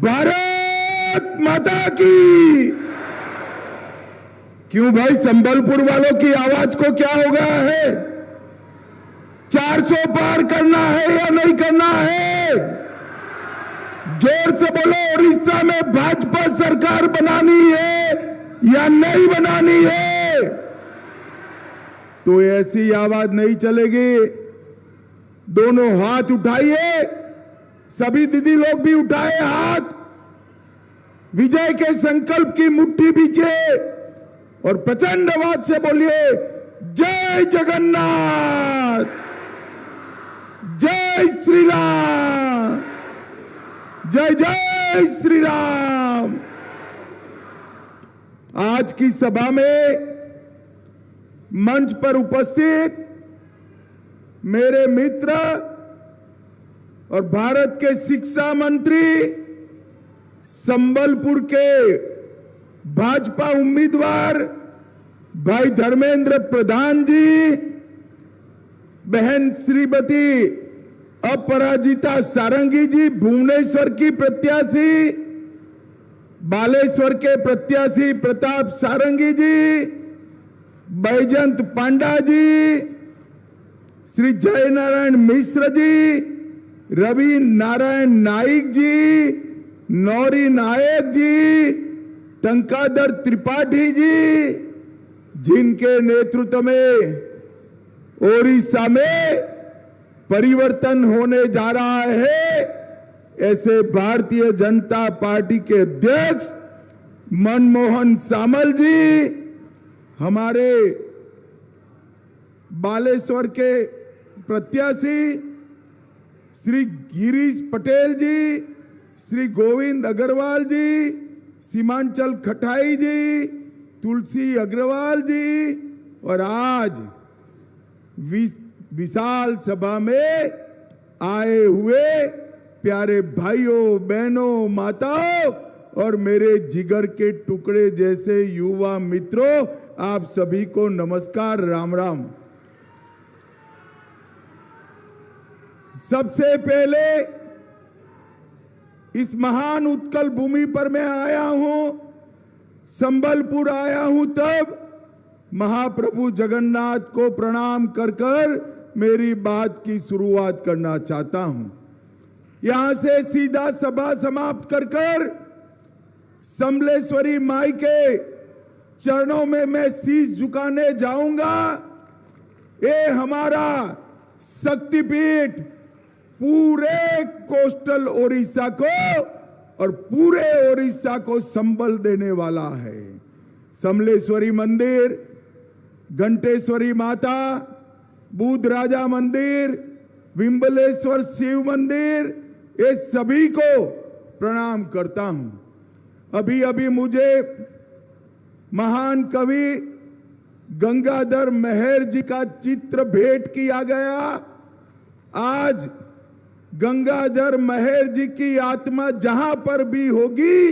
भारत माता की। क्यों भाई, संबलपुर वालों की आवाज को क्या हो गया है? 400 पार करना है या नहीं करना है? जोर से बोलो, उड़ीसा में भाजपा सरकार बनानी है या नहीं बनानी है? तो ऐसी आवाज नहीं चलेगी। दोनों हाथ उठाइए, सभी दीदी लोग भी उठाए हाथ, विजय के संकल्प की मुट्ठी बीचे और प्रचंड आवाज से बोलिए, जय जगन्नाथ, जय श्री राम, जय जय श्री राम। आज की सभा में मंच पर उपस्थित मेरे मित्र और भारत के शिक्षा मंत्री, संबलपुर के भाजपा उम्मीदवार भाई धर्मेंद्र प्रधान जी, बहन श्रीमती अपराजिता सारंगी जी, भुवनेश्वर की प्रत्याशी, बालेश्वर के प्रत्याशी प्रताप सारंगी जी, बैजंत पांडा जी, श्री जय नारायण मिश्र जी, रवि नारायण नाइक जी, नौरी नायक जी, टंकाधर त्रिपाठी जी, जिनके नेतृत्व में ओडिशा में परिवर्तन होने जा रहा है, ऐसे भारतीय जनता पार्टी के अध्यक्ष मनमोहन सामल जी, हमारे बालेश्वर के प्रत्याशी श्री गिरीश पटेल जी, श्री गोविंद अग्रवाल जी, सीमांचल खटाई जी, तुलसी अग्रवाल जी, और आज विशाल सभा में आए हुए प्यारे भाइयों बहनों माताओं और मेरे जिगर के टुकड़े जैसे युवा मित्रों, आप सभी को नमस्कार, राम राम। सबसे पहले इस महान उत्कल भूमि पर मैं आया हूं, संबलपुर आया हूं, तब महाप्रभु जगन्नाथ को प्रणाम कर कर मेरी बात की शुरुआत करना चाहता हूं। यहां से सीधा सभा समाप्त कर कर समलेश्वरी माई के चरणों में मैं शीश झुकाने जाऊंगा। ये हमारा शक्तिपीठ पूरे कोस्टल ओडिशा को और पूरे ओडिशा को संबल देने वाला है। समलेश्वरी मंदिर, घंटेश्वरी माता, बुध राजा मंदिर, विम्बलेश्वर शिव मंदिर, ये सभी को प्रणाम करता हूं। अभी अभी मुझे महान कवि गंगाधर मेहर जी का चित्र भेंट किया गया। आज गंगाधर मेहर जी की आत्मा जहां पर भी होगी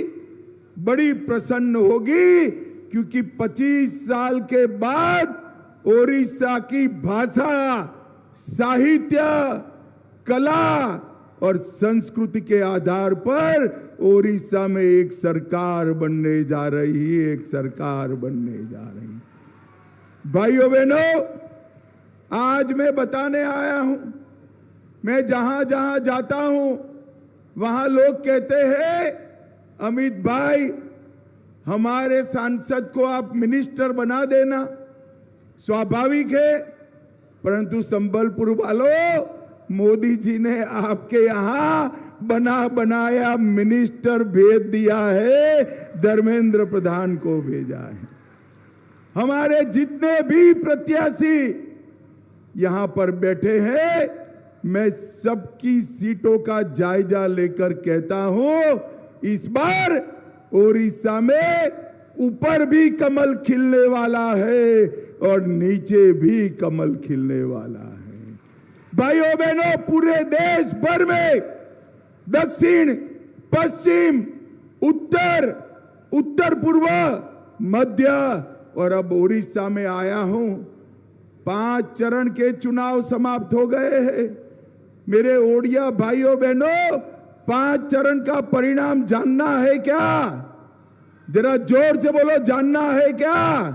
बड़ी प्रसन्न होगी, क्योंकि 25 साल के बाद ओडिशा की भाषा, साहित्य, कला और संस्कृति के आधार पर ओडिशा में एक सरकार बनने जा रही है, एक सरकार बनने जा रही है। भाइयों बहनों, आज मैं बताने आया हूं, मैं जहां जहां जाता हूं वहां लोग कहते हैं, अमित भाई हमारे सांसद को आप मिनिस्टर बना देना। स्वाभाविक है, परंतु संबलपुर वालों, मोदी जी ने आपके यहां बना बनाया मिनिस्टर भेज दिया है, धर्मेंद्र प्रधान को भेजा है। हमारे जितने भी प्रत्याशी यहां पर बैठे हैं, मैं सबकी सीटों का जायजा लेकर कहता हूं, इस बार ओडिशा में ऊपर भी कमल खिलने वाला है और नीचे भी कमल खिलने वाला है। भाइयों बहनों, पूरे देश भर में दक्षिण, पश्चिम, उत्तर, उत्तर पूर्व, मध्य और अब ओडिशा में आया हूं। 5 चरण के चुनाव समाप्त हो गए हैं। मेरे ओडिया भाइयों बहनों, 5 चरण का परिणाम जानना है क्या? जरा जोर से बोलो, जानना है क्या?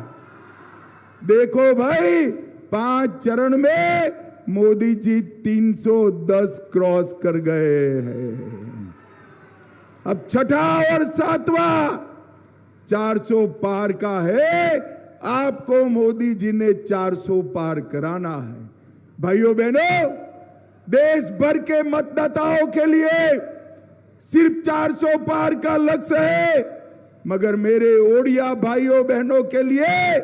देखो भाई, 5 चरण में मोदी जी 310 क्रॉस कर गए हैं। अब छठा और 7वां 400 पार का है। आपको मोदी जी ने 400 पार कराना है। भाइयों बहनों, देश भर के मतदाताओं के लिए सिर्फ 400 पार का लक्ष्य है, मगर मेरे ओडिया भाइयों बहनों के लिए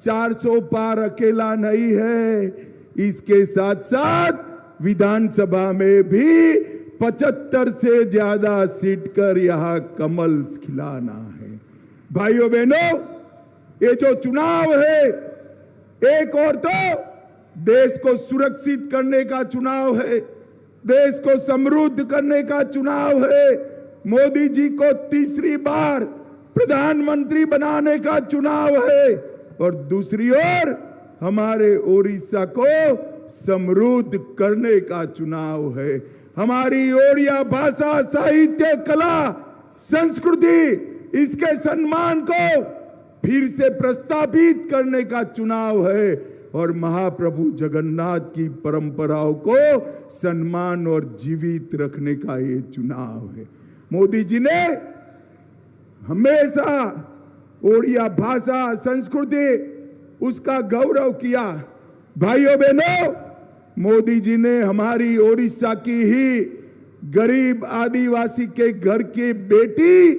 400 पार अकेला नहीं है। इसके साथ साथ विधानसभा में भी 75 से ज्यादा सीट कर यहां कमल खिलाना है। भाइयों बहनों, ये जो चुनाव है, एक और तो देश को सुरक्षित करने का चुनाव है, देश को समृद्ध करने का चुनाव है, मोदी जी को तीसरी बार प्रधानमंत्री बनाने का चुनाव है, और दूसरी ओर हमारे ओडिशा को समृद्ध करने का चुनाव है। हमारी ओडिया भाषा, साहित्य, कला, संस्कृति, इसके सम्मान को फिर से प्रस्तावित करने का चुनाव है, और महाप्रभु जगन्नाथ की परंपराओं को सम्मान और जीवित रखने का ये चुनाव है। मोदी जी ने हमेशा ओडिया भाषा, संस्कृति, उसका गौरव किया। भाइयों बहनों, मोदी जी ने हमारी ओडिशा की ही गरीब आदिवासी के घर की बेटी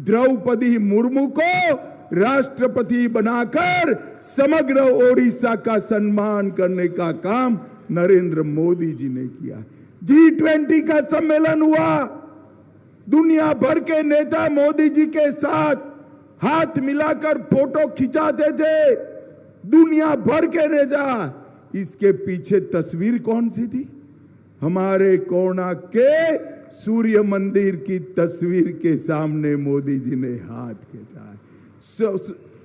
द्रौपदी मुर्मू को राष्ट्रपति बनाकर समग्र ओडिशा का सम्मान करने का काम नरेंद्र मोदी जी ने किया। G20 का सम्मेलन हुआ, दुनिया भर के नेता मोदी जी के साथ हाथ मिलाकर फोटो खिंचाते थे, दुनिया भर के नेता। इसके पीछे तस्वीर कौन सी थी? हमारे कोणार्क के सूर्य मंदिर की तस्वीर के सामने मोदी जी ने हाथ खींचा।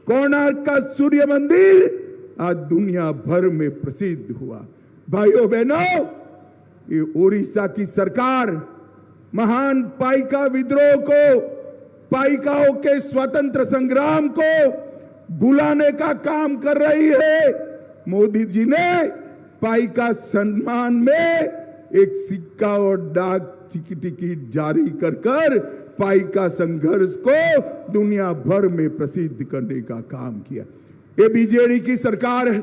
कोणार्क का सूर्य मंदिर आज दुनिया भर में प्रसिद्ध हुआ। भाइयों बहनों, ये ओडिशा की सरकार महान पाइका विद्रोह को, पाइकाओं के स्वतंत्र संग्राम को भुलाने का काम कर रही है। मोदी जी ने पाइका सम्मान में एक सिक्का और डाक टिकट जारी कर पाइका संघर्ष को दुनिया भर में प्रसिद्ध करने का काम किया। ये बीजेडी की सरकार है।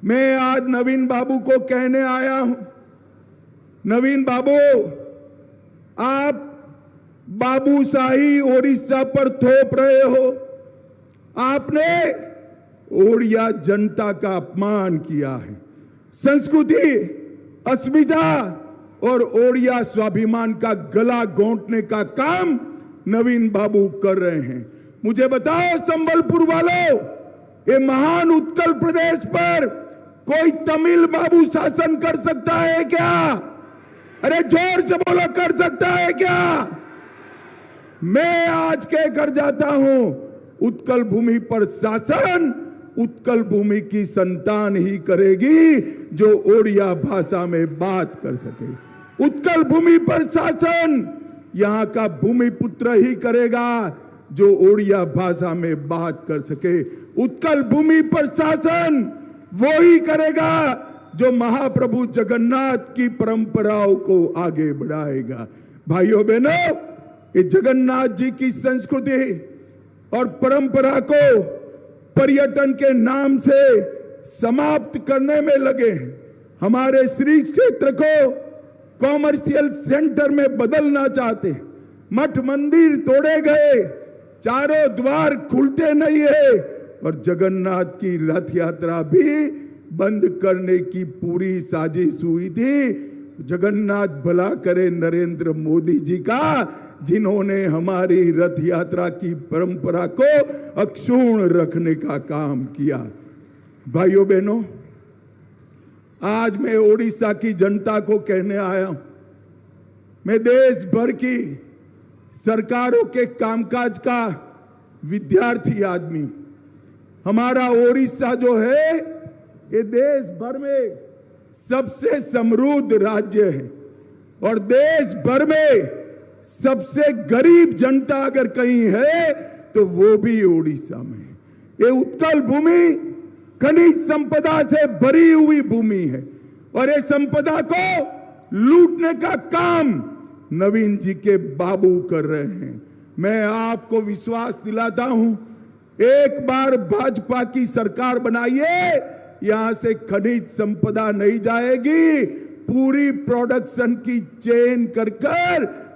मैं आज नवीन बाबू को कहने आया हूं, नवीन बाबू, आप बाबूशाही ओडिशा पर थोप रहे हो। आपने ओडिया जनता का अपमान किया है। संस्कृति, अस्मिता और ओडिया स्वाभिमान का गला घोंटने का काम नवीन बाबू कर रहे हैं। मुझे बताओ संबलपुर वालों, ये महान उत्कल प्रदेश पर कोई तमिल बाबू शासन कर सकता है क्या? अरे जोर से बोलो, कर सकता है क्या? मैं आज कह कर जाता हूं, उत्कल भूमि पर शासन उत्कल भूमि की संतान ही करेगी जो ओडिया भाषा में बात कर सके। उत्कल भूमि पर शासन यहां का भूमिपुत्र ही करेगा जो ओडिया भाषा में बात कर सके। उत्कल भूमि पर शासन वो ही करेगा जो महाप्रभु जगन्नाथ की परंपराओं को आगे बढ़ाएगा। भाइयों बहनों, ये जगन्नाथ जी की संस्कृति और परंपरा को पर्यटन के नाम से समाप्त करने में लगे हैं। हमारे श्री क्षेत्र को कॉमर्शियल सेंटर में बदलना चाहते। मठ मंदिर तोड़े गए, चारों द्वार खुलते नहीं है, और जगन्नाथ की रथ यात्रा भी बंद करने की पूरी साजिश हुई थी। जगन्नाथ भला करे नरेंद्र मोदी जी का, जिन्होंने हमारी रथ यात्रा की परंपरा को अक्षुण्ण रखने का काम किया। भाइयों बहनों, आज मैं ओडिशा की जनता को कहने आया हूं, मैं देश भर की सरकारों के कामकाज का विद्यार्थी आदमी। हमारा ओडिशा जो है, ये देश भर में सबसे समृद्ध राज्य है, और देश भर में सबसे गरीब जनता अगर कहीं है तो वो भी ओडिशा में। ये उत्कल भूमि खनिज संपदा से भरी हुई भूमि है और ये संपदा को लूटने का काम नवीन जी के बाबू कर रहे हैं। मैं आपको विश्वास दिलाता हूं, एक बार भाजपा की सरकार बनाइए, यहां से खनिज संपदा नहीं जाएगी, पूरी प्रोडक्शन की चेन कर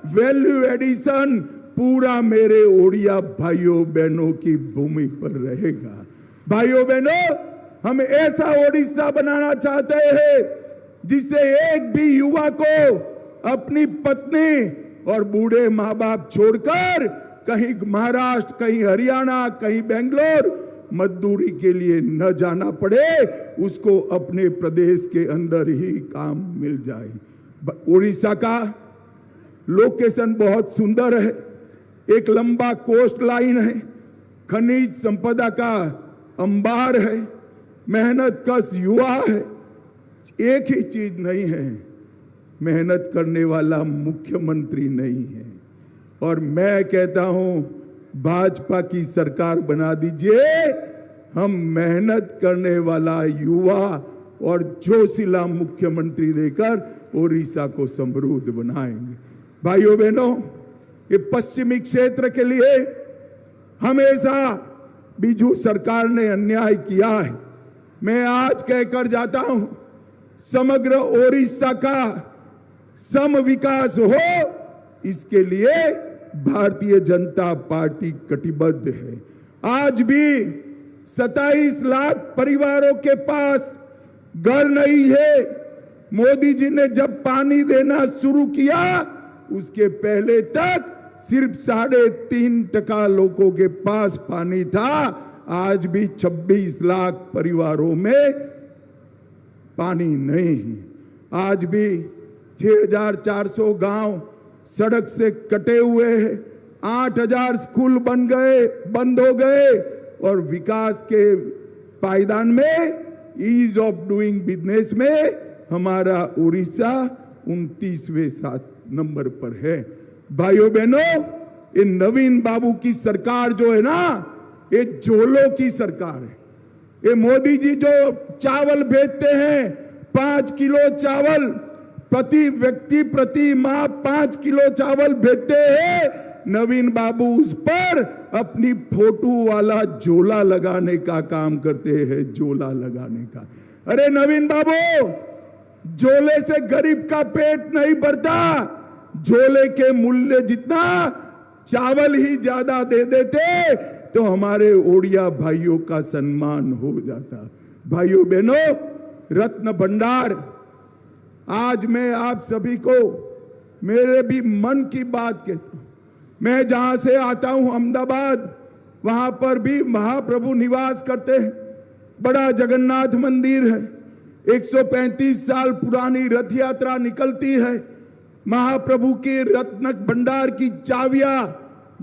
वैल्यू एडिशन पूरा मेरे ओडिया भाइयों बहनों की भूमि पर रहेगा। भाइयों बहनों, हम ऐसा ओडिशा बनाना चाहते हैं जिससे एक भी युवा को अपनी पत्नी और बूढ़े माँ बाप छोड़कर कहीं महाराष्ट्र, कहीं हरियाणा, कहीं बेंगलोर मजदूरी के लिए न जाना पड़े, उसको अपने प्रदेश के अंदर ही काम मिल जाए। उड़ीसा का लोकेशन बहुत सुंदर है, एक लंबा कोस्ट लाइन है, खनिज संपदा का अंबार है, मेहनत कश युवा है। एक ही चीज नहीं है, मेहनत करने वाला मुख्यमंत्री नहीं है। और मैं कहता हूं, भाजपा की सरकार बना दीजिए, हम मेहनत करने वाला युवा और जोशीला मुख्यमंत्री देकर ओडिशा को समृद्ध बनाएंगे। भाइयों बहनों, ये पश्चिमी क्षेत्र के लिए हमेशा बीजू सरकार ने अन्याय किया है। मैं आज कहकर जाता हूं, समग्र ओडिशा का सम विकास हो, इसके लिए भारतीय जनता पार्टी कटिबद्ध है। आज भी 27 लाख परिवारों के पास घर नहीं है। मोदी जी ने जब पानी देना शुरू किया, उसके पहले तक सिर्फ 3.5% लोगों के पास पानी था। आज भी 26 लाख परिवारों में पानी नहीं है। आज भी 6,400 गांव सड़क से कटे हुए हैं, 8,000 स्कूल बंद हो गए और विकास के पायदान में, ईज ऑफ डूइंग बिजनेस में हमारा उड़ीसा 29वें नंबर पर है। भाइयों बहनों, ये नवीन बाबू की सरकार जो है ना, ये झोलों की सरकार है। ये मोदी जी जो चावल भेजते हैं, 5 किलो चावल प्रति व्यक्ति प्रति माह 5 किलो चावल भेजते हैं, नवीन बाबू उस पर अपनी फोटो वाला झोला लगाने का काम करते हैं, झोला लगाने का। अरे नवीन बाबू, झोले से गरीब का पेट नहीं भरता, झोले के मूल्य जितना चावल ही ज्यादा दे देते तो हमारे ओडिया भाइयों का सम्मान हो जाता। भाइयों बहनों, रत्न भंडार, आज मैं आप सभी को मेरे भी मन की बात कहता हूं। मैं जहां से आता हूं अहमदाबाद, वहां पर भी महाप्रभु निवास करते हैं। बड़ा जगन्नाथ मंदिर है, 135 साल पुरानी रथ यात्रा निकलती है। महाप्रभु के रत्न भंडार की चाबियां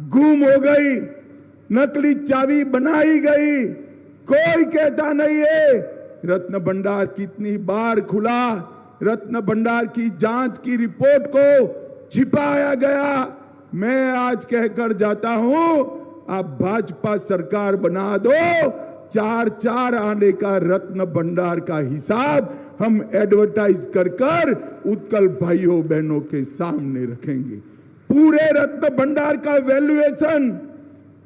गुम हो गई, नकली चाबी बनाई गई, कोई कहता नहीं है। रत्न भंडार कितनी बार खुला, रत्न भंडार की जांच की रिपोर्ट को छिपाया गया। मैं आज कहकर जाता हूं, आप भाजपा सरकार बना दो, 4 आने का रत्न भंडार का हिसाब हम एडवर्टाइज कर उत्कल भाइयों बहनों के सामने रखेंगे। पूरे रत्न भंडार का valuation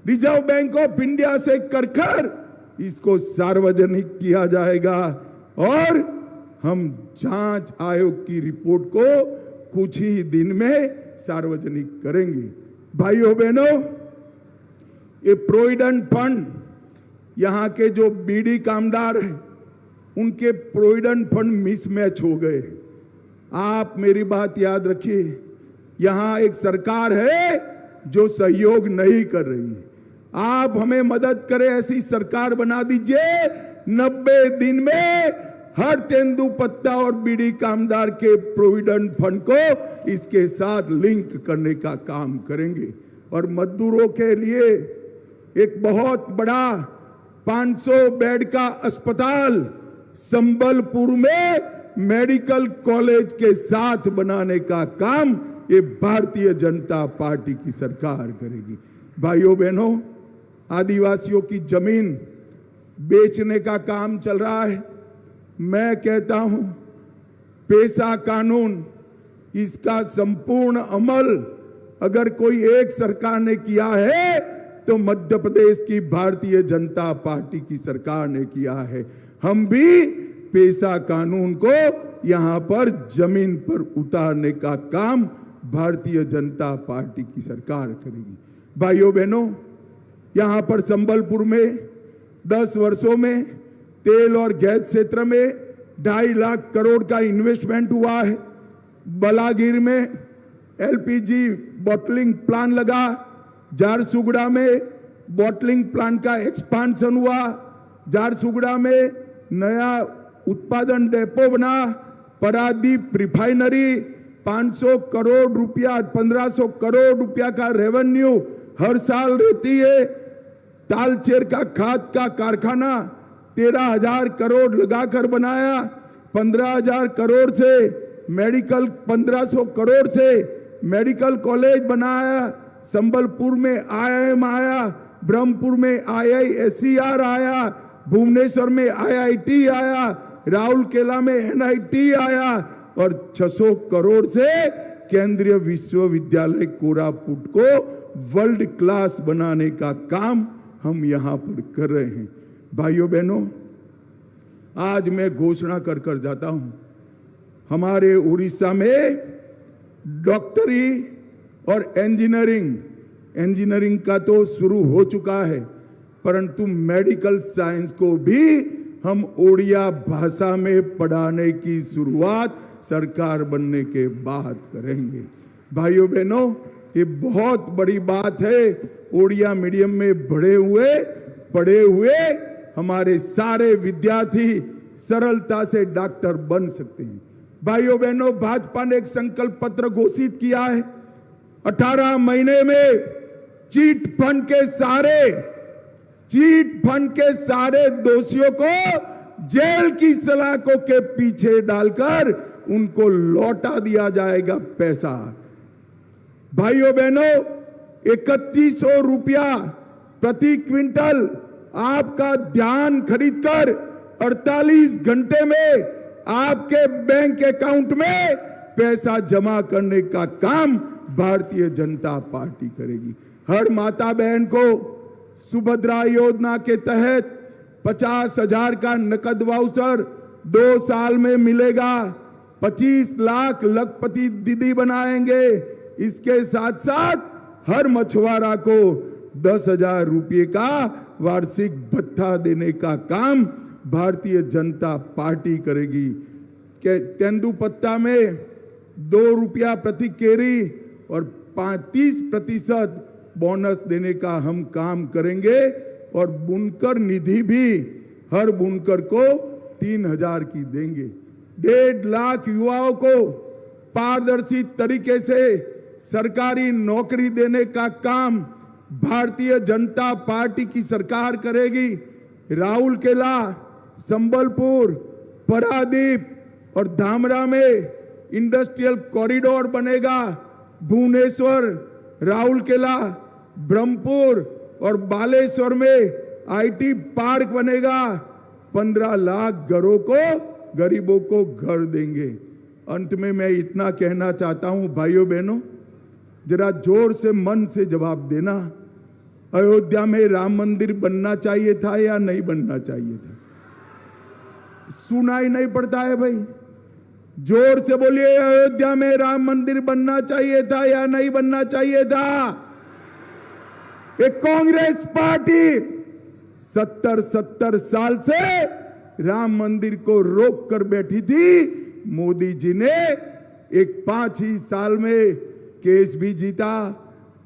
reserve bank of India से कर इसको सार्वजनिक किया जाएगा और हम जांच आयोग की रिपोर्ट को कुछ ही दिन में सार्वजनिक करेंगे। भाइयों बहनों, ये प्रोविडेंट फंड, यहां के जो बीडी कामदार हैं, उनके प्रोविडेंट फंड मिसमैच हो गए। आप मेरी बात याद रखिए, यहां एक सरकार है जो सहयोग नहीं कर रही है। आप हमें मदद करें, ऐसी सरकार बना दीजिए, 90 दिन में हर तेंदुपत्ता और बीड़ी कामदार के प्रोविडेंट फंड को इसके साथ लिंक करने का काम करेंगे। और मजदूरों के लिए एक बहुत बड़ा 500 बेड का अस्पताल संबलपुर में मेडिकल कॉलेज के साथ बनाने का काम ये भारतीय जनता पार्टी की सरकार करेगी। भाइयों बहनों, आदिवासियों की जमीन बेचने का काम चल रहा है। मैं कहता हूं, पेशा कानून इसका संपूर्ण अमल अगर कोई एक सरकार ने किया है तो मध्य प्रदेश की भारतीय जनता पार्टी की सरकार ने किया है। हम भी पेशा कानून को यहां पर जमीन पर उतारने का काम भारतीय जनता पार्टी की सरकार करेगी। भाइयों बहनों, यहां पर संबलपुर में 10 वर्षों में तेल और गैस क्षेत्र में 2.5 लाख करोड़ का इन्वेस्टमेंट हुआ है। बलागीर में एलपीजी बॉटलिंग प्लांट लगा, झारसुगुड़ा में बॉटलिंग प्लांट का एक्सपांशन हुआ, झारसुगुड़ा में नया उत्पादन डेपो बना, पारादीप रिफाइनरी 500 करोड़ रुपया 1500 करोड़ रुपया का रेवेन्यू हर साल रहती है। तालचेर का खाद का कारखाना 13,000 करोड़ लगाकर बनाया, 15,000 करोड़ से मेडिकल 1500 करोड़ से मेडिकल कॉलेज बनाया, संबलपुर में IIM आया, ब्रह्मपुर में IISER आया, भुवनेश्वर में IIT आया, राउरकेला में NIT आया और 600 करोड़ से केंद्रीय विश्वविद्यालय कोरापुट को वर्ल्ड क्लास बनाने का काम हम यहां पर कर रहे हैं। भाइयों बहनों, आज मैं घोषणा कर कर जाता हूं, हमारे उड़ीसा में डॉक्टरी और इंजीनियरिंग का तो शुरू हो चुका है, परंतु मेडिकल साइंस को भी हम ओडिया भाषा में पढ़ाने की शुरुआत सरकार बनने के बाद करेंगे। भाइयों बहनों, ये बहुत बड़ी बात है। ओडिया मीडियम में पढ़े हुए हमारे सारे विद्यार्थी सरलता से डॉक्टर बन सकते हैं। भाइयों बहनों, भाजपा ने एक संकल्प पत्र घोषित किया है, 18 महीने में चीट फंड के सारे दोषियों को जेल की सलाखों के पीछे डालकर उनको लौटा दिया जाएगा पैसा। भाइयों बहनों, 3100 रुपया प्रति क्विंटल आपका धान खरीदकर 48 घंटे में आपके बैंक अकाउंट में पैसा जमा करने का काम भारतीय जनता पार्टी करेगी। हर माता बहन को सुभद्रा योजना के तहत 50,000 का नकद वाउचर 2 साल में मिलेगा। 25 लाख लखपति दीदी बनाएंगे। इसके साथ साथ हर मछुआरा को 10,000 रुपये का वार्षिक भत्ता देने का काम भारतीय जनता पार्टी करेगी। तेंदुपत्ता में 2 रुपया प्रति केरी और 35% बोनस देने का हम काम करेंगे और बुनकर निधि भी हर बुनकर को 3,000 की देंगे। 1.5 लाख युवाओं को पारदर्शी तरीके से सरकारी नौकरी देने का काम भारतीय जनता पार्टी की सरकार करेगी। राउरकेला, संबलपुर, पारादीप और धामरा में इंडस्ट्रियल कॉरिडोर बनेगा। भुवनेश्वर, राउरकेला, ब्रह्मपुर और बालेश्वर में IT पार्क बनेगा। 15 लाख घरों को गरीबों को घर देंगे। अंत में मैं इतना कहना चाहता हूं, भाइयों बहनों, जरा जोर से मन से जवाब देना, अयोध्या में राम मंदिर बनना चाहिए था या नहीं बनना चाहिए था? सुनाई नहीं पड़ता है भाई, जोर से बोलिए, अयोध्या में राम मंदिर बनना चाहिए था या नहीं बनना चाहिए था? एक कांग्रेस पार्टी 70 साल से राम मंदिर को रोक कर बैठी थी। मोदी जी ने एक 5 ही साल में केस भी जीता,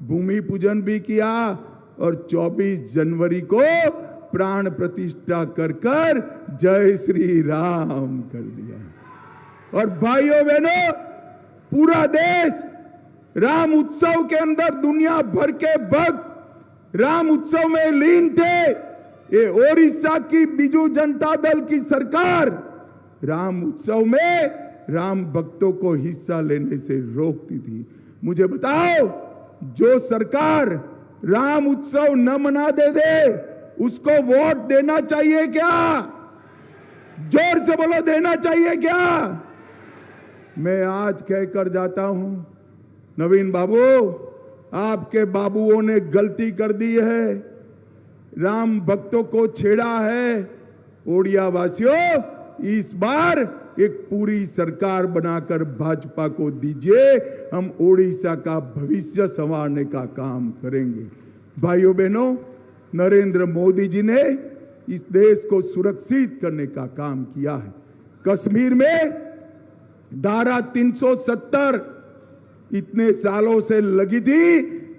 भूमि पूजन भी किया और 24 जनवरी को प्राण प्रतिष्ठा कर जय श्री राम कर दिया। और भाइयों बहनों, पूरा देश राम उत्सव के अंदर, दुनिया भर के भक्त राम उत्सव में लीन थे। ये ओडिशा की बीजू जनता दल की सरकार राम उत्सव में राम भक्तों को हिस्सा लेने से रोकती थी। मुझे बताओ, जो सरकार राम उत्सव न मना दे उसको वोट देना चाहिए क्या? जोर से बोलो, देना चाहिए क्या? मैं आज कहकर जाता हूं, नवीन बाबू, आपके बाबुओं ने गलती कर दी है, राम भक्तों को छेड़ा है। ओडिया वासियों, इस बार एक पूरी सरकार बनाकर भाजपा को दीजिए, हम ओडिशा का भविष्य संवारने का काम करेंगे। भाइयों बहनों, नरेंद्र मोदी जी ने इस देश को सुरक्षित करने का काम किया है। कश्मीर में धारा 370 इतने सालों से लगी थी,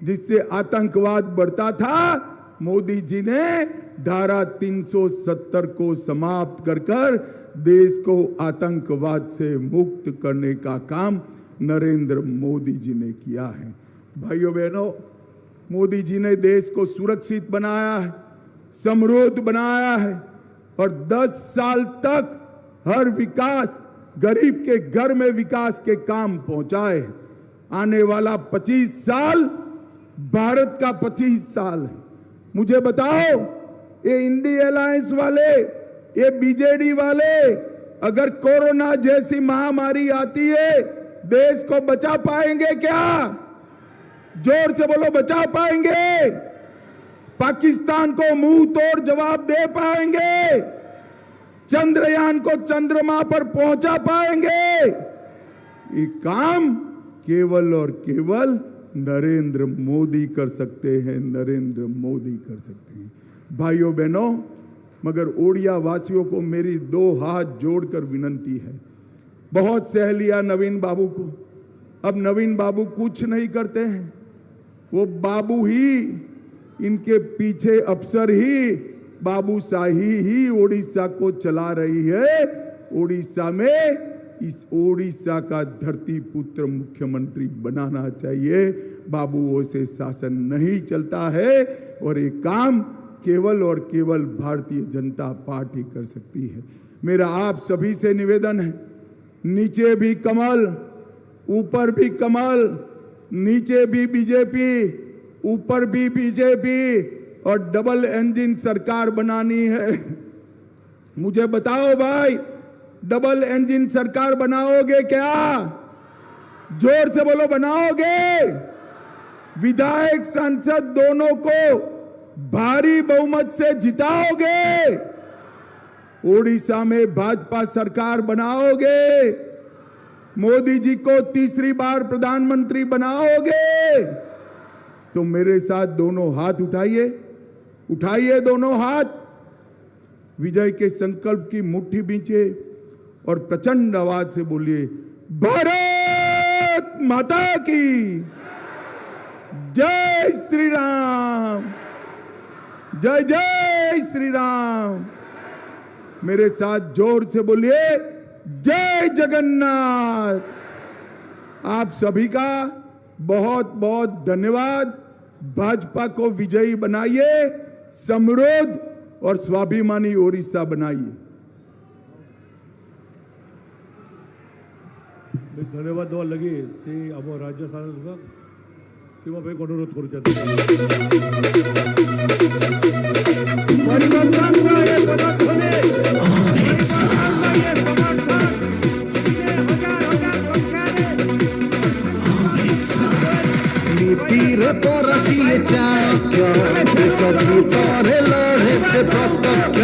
जिससे आतंकवाद बढ़ता था। मोदी जी ने धारा 370 को समाप्त कर देश को आतंकवाद से मुक्त करने का काम नरेंद्र मोदी जी ने किया है। भाइयों बहनों, मोदी जी ने देश को सुरक्षित बनाया है, समृद्ध बनाया है और 10 साल तक हर विकास, गरीब के घर में विकास के काम पहुंचाए। आने वाला 25 साल भारत का 25 साल है। मुझे बताओ, ये इंडिया अलायंस वाले, ये बीजेडी वाले, अगर कोरोना जैसी महामारी आती है, देश को बचा पाएंगे क्या? जोर से बोलो, बचा पाएंगे? पाकिस्तान को मुंह तोड़ जवाब दे पाएंगे? चंद्रयान को चंद्रमा पर पहुंचा पाएंगे? ये काम केवल और केवल नरेंद्र मोदी कर सकते हैं, नरेंद्र मोदी कर सकते हैं। भाइयों बहनों, मगर ओडिया वासियों को मेरी 2 हाथ जोड़कर विनती है। बहुत सह लिया नवीन बाबू को, अब नवीन बाबू कुछ नहीं करते हैं, वो बाबू ही, इनके पीछे अफसर ही, बाबूशाही ही ओडिशा को चला रही है। ओडिशा में इस ओडिशा का धरती पुत्र मुख्यमंत्री बनाना चाहिए। बाबुओं से शासन नहीं चलता है और ये काम केवल और केवल भारतीय जनता पार्टी कर सकती है। मेरा आप सभी से निवेदन है, नीचे भी कमल, ऊपर भी कमल, नीचे भी बीजेपी, ऊपर भी बीजेपी, और डबल इंजन सरकार बनानी है। मुझे बताओ भाई, डबल इंजन सरकार बनाओगे क्या? जोर से बोलो, बनाओगे? विधायक सांसद दोनों को भारी बहुमत से जिताओगे? ओडिशा में भाजपा सरकार बनाओगे? मोदी जी को तीसरी बार प्रधानमंत्री बनाओगे? तो मेरे साथ दोनों हाथ उठाइए, उठाइए दोनों हाथ, विजय के संकल्प की मुट्ठी बींचे और प्रचंड आवाज से बोलिए, भारत माता की जय श्री राम, जय जय श्री राम। मेरे साथ जोर से बोलिए, जय जगन्नाथ। आप सभी का बहुत बहुत धन्यवाद। भाजपा को विजयी बनाइए, समृद्ध और स्वाभिमानी ओडिशा बनाइए। धन्यवाद देवा लगी से आम राज्य शासन विभाग सीमा भाई को अनुरोध कर नीतीरे परसिए चाक्य, सब तोरे लड़े से प्रत्यक्ष